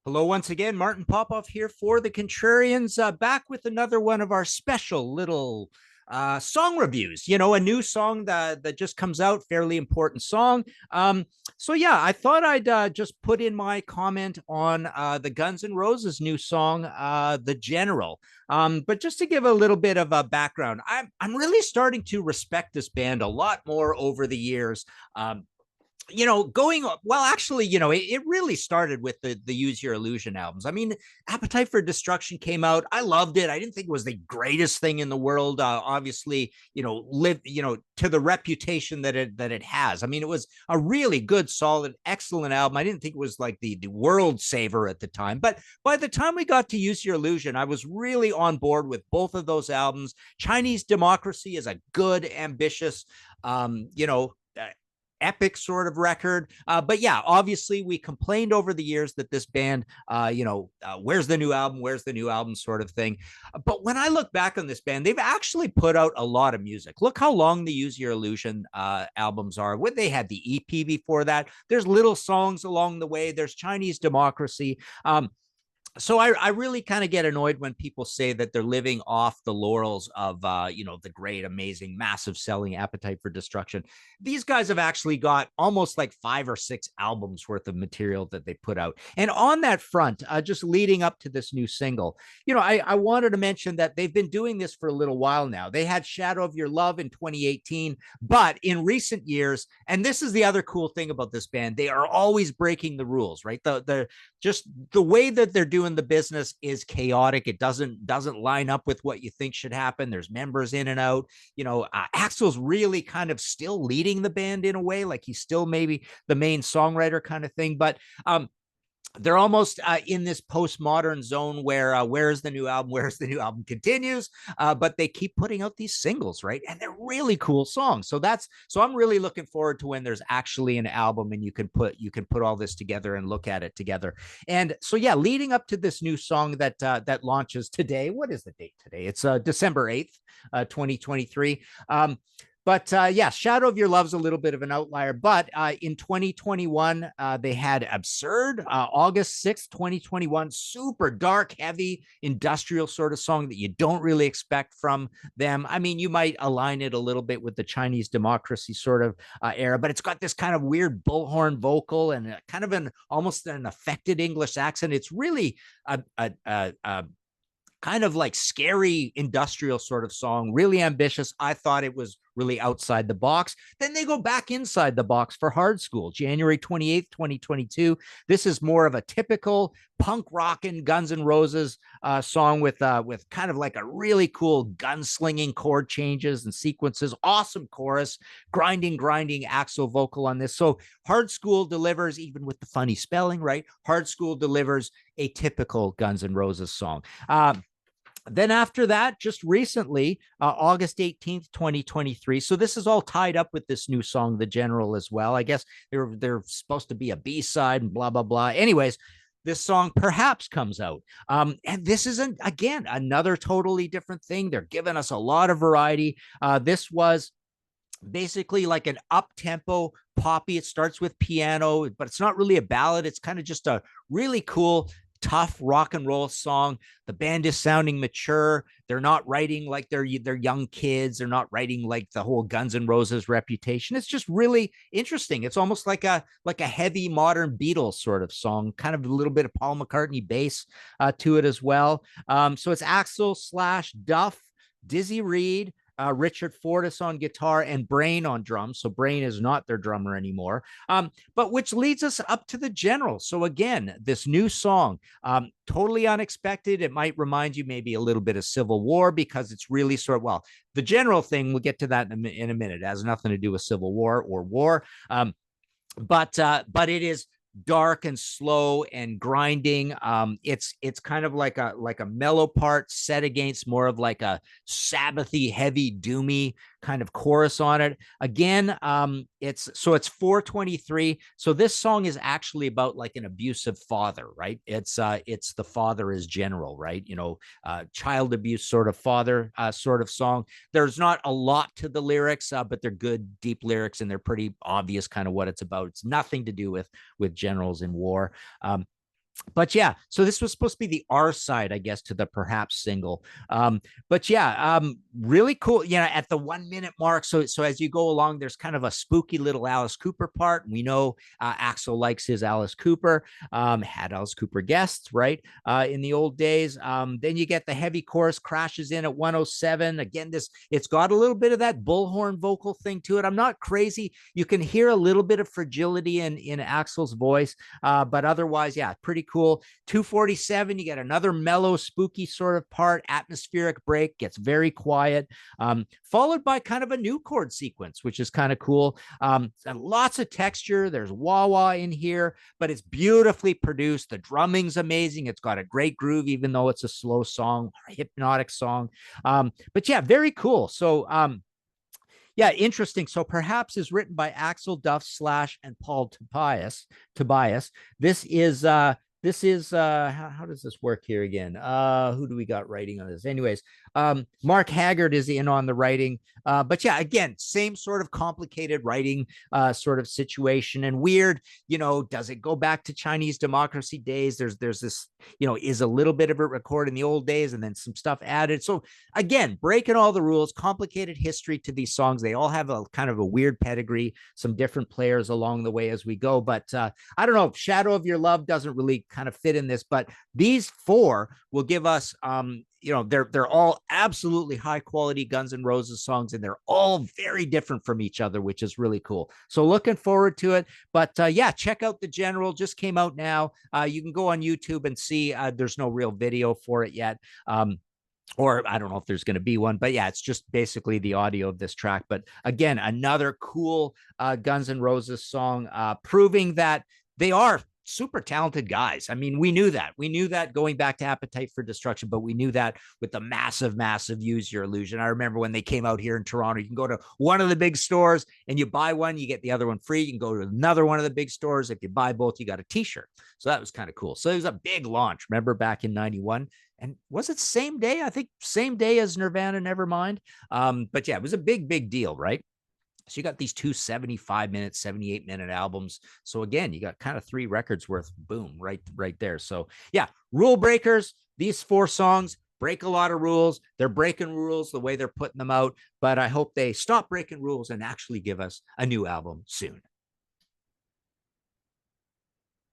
Hello, once again. Martin Popoff here for the Contrarians, back with another one of our special little song reviews. You know, a new song that just comes out, fairly important song. So yeah, I thought I'd just put in my comment on the Guns N' Roses new song, "The General." But just to give a little bit of a background, I'm really starting to respect this band a lot more over the years. Going well, actually, it really started with the Use Your Illusion albums. I mean, Appetite for Destruction came out. I loved it. I didn't think it was the greatest thing in the world. Obviously, to the reputation that it has. I mean, it was a really good, solid, excellent album. I didn't think it was like the world saver at the time, but by the time we got to Use Your Illusion, I was really on board with both of those albums. Chinese Democracy is a good, ambitious, epic sort of record. But yeah, obviously we complained over the years that this band, where's the new album? Where's the new album sort of thing. But when I look back on this band, they've actually put out a lot of music. Look how long the Use Your Illusion albums are. When they had the EP before that, there's little songs along the way. There's Chinese Democracy. So I really kind of get annoyed when people say that they're living off the laurels of the great, amazing, massive selling Appetite for Destruction. These guys have actually got almost like 5 or 6 albums worth of material that they put out. And on that front, just leading up to this new single, I wanted to mention that they've been doing this for a little while now. They had Shadow of Your Love in 2018, but in recent years, and this is the other cool thing about this band, they are always breaking the rules, right? Just the way that they're doing the business is chaotic. It doesn't line up with what you think should happen. There's members in and out. Axl's really kind of still leading the band in a way, like he's still maybe the main songwriter kind of thing. But they're almost in this postmodern zone where where's the new album? Where's the new album continues, but they keep putting out these singles, right? And they're really cool songs. So I'm really looking forward to when there's actually an album and you can put all this together and look at it together. And so yeah, leading up to this new song that launches today. What is the date today? It's December 8th, 2023. But yeah, Shadow of Your Love's a little bit of an outlier. But in 2021, they had Absurd, August 6th, 2021, super dark, heavy, industrial sort of song that you don't really expect from them. I mean, you might align it a little bit with the Chinese Democracy sort of era, but it's got this kind of weird bullhorn vocal and kind of almost an affected English accent. It's really a kind of like scary industrial sort of song, really ambitious. I thought it was really outside the box. Then they go back inside the box for Hard School, January 28th, 2022. This is more of a typical punk rockin' Guns N' Roses song with kind of like a really cool gunslinging chord changes and sequences, awesome chorus, grinding Axl vocal on this. So Hard School delivers, even with the funny spelling, right? Hard School delivers a typical Guns N' Roses song. Then after that, just recently, August 18th, 2023. So this is all tied up with this new song, The General, as well. I guess they're supposed to be a B-side and blah, blah, blah. Anyways, this song Perhaps comes out. And this is, again, another totally different thing. They're giving us a lot of variety. This was basically like an up-tempo poppy. It starts with piano, but it's not really a ballad. It's kind of just a really cool, tough rock and roll song. The band is sounding mature. They're not writing like they're young kids. They're not writing like the whole Guns N' Roses reputation. It's just really interesting. It's almost like a heavy modern Beatles sort of song, kind of a little bit of Paul McCartney bass to it as well. So it's Axl / Duff, Dizzy Reed, Richard Fortus on guitar, and Brain on drums. So Brain is not their drummer anymore. But which leads us up to The General. So again, this new song, totally unexpected. It might remind you maybe a little bit of Civil War because it's really sort of, well, the general thing, we'll get to that in a minute. It has nothing to do with Civil War or war. But it is dark and slow and grinding. It's kind of like a mellow part set against more of like a Sabbathy, heavy, doomy kind of chorus on it. Again, it's 4:23. So this song is actually about like an abusive father, right? It's the father is general, right? Child abuse sort of father sort of song. There's not a lot to the lyrics, but they're good, deep lyrics, and they're pretty obvious kind of what it's about. It's nothing to do with generals in war. But yeah, so this was supposed to be the R side, I guess, to the Perhaps single. But yeah, really cool. You know, at the 1 minute mark. So as you go along, there's kind of a spooky little Alice Cooper part. We know Axl likes his Alice Cooper. Had Alice Cooper guests, right? In the old days. Then you get the heavy chorus crashes in at 107. Again, it's got a little bit of that bullhorn vocal thing to it. I'm not crazy. You can hear a little bit of fragility in Axl's voice, but otherwise, yeah, pretty cool. 247, you get another mellow, spooky sort of part. Atmospheric break, gets very quiet, followed by kind of a new chord sequence, which is kind of cool. And lots of texture. There's wah-wah in here, but it's beautifully produced. The drumming's amazing. It's got a great groove, even though it's a slow song, a hypnotic song. But yeah, very cool. So yeah, interesting. So Perhaps is written by Axl Duff Slash and Paul Tobias. This is how does this work here again? Who do we got writing on this? Anyways, Mark Haggard is in on the writing. But yeah, again, same sort of complicated writing sort of situation, and weird, does it go back to Chinese democracy days? There's this, is a little bit of it recorded in the old days and then some stuff added. So again, breaking all the rules, complicated history to these songs. They all have a kind of a weird pedigree, some different players along the way as we go. But I don't know, Shadow of Your Love doesn't really kind of fit in this, but these four will give us they're all absolutely high quality Guns N' Roses songs, and they're all very different from each other, which is really cool. So looking forward to it. But yeah, check out The General. Just came out now. You can go on YouTube and see. There's no real video for it yet. Or I don't know if there's going to be one, but yeah, it's just basically the audio of this track. But again, another cool Guns N' Roses song, proving that they are super talented guys. I mean, we knew that going back to Appetite for Destruction, but we knew that with the massive Use Your Illusion. I remember when they came out here in Toronto, you can go to one of the big stores and you buy one, you get the other one free. You can go to another one of the big stores. If you buy both, you got a t-shirt. So that was kind of cool. So it was a big launch. Remember back in 91? And was it same day? I think same day as Nirvana, Nevermind. But yeah, it was a big deal, right? So you got these two 75-minute, 78-minute albums. So again, you got kind of 3 records worth, boom, right there. So yeah, rule breakers, these 4 songs break a lot of rules. They're breaking rules the way they're putting them out, but I hope they stop breaking rules and actually give us a new album soon.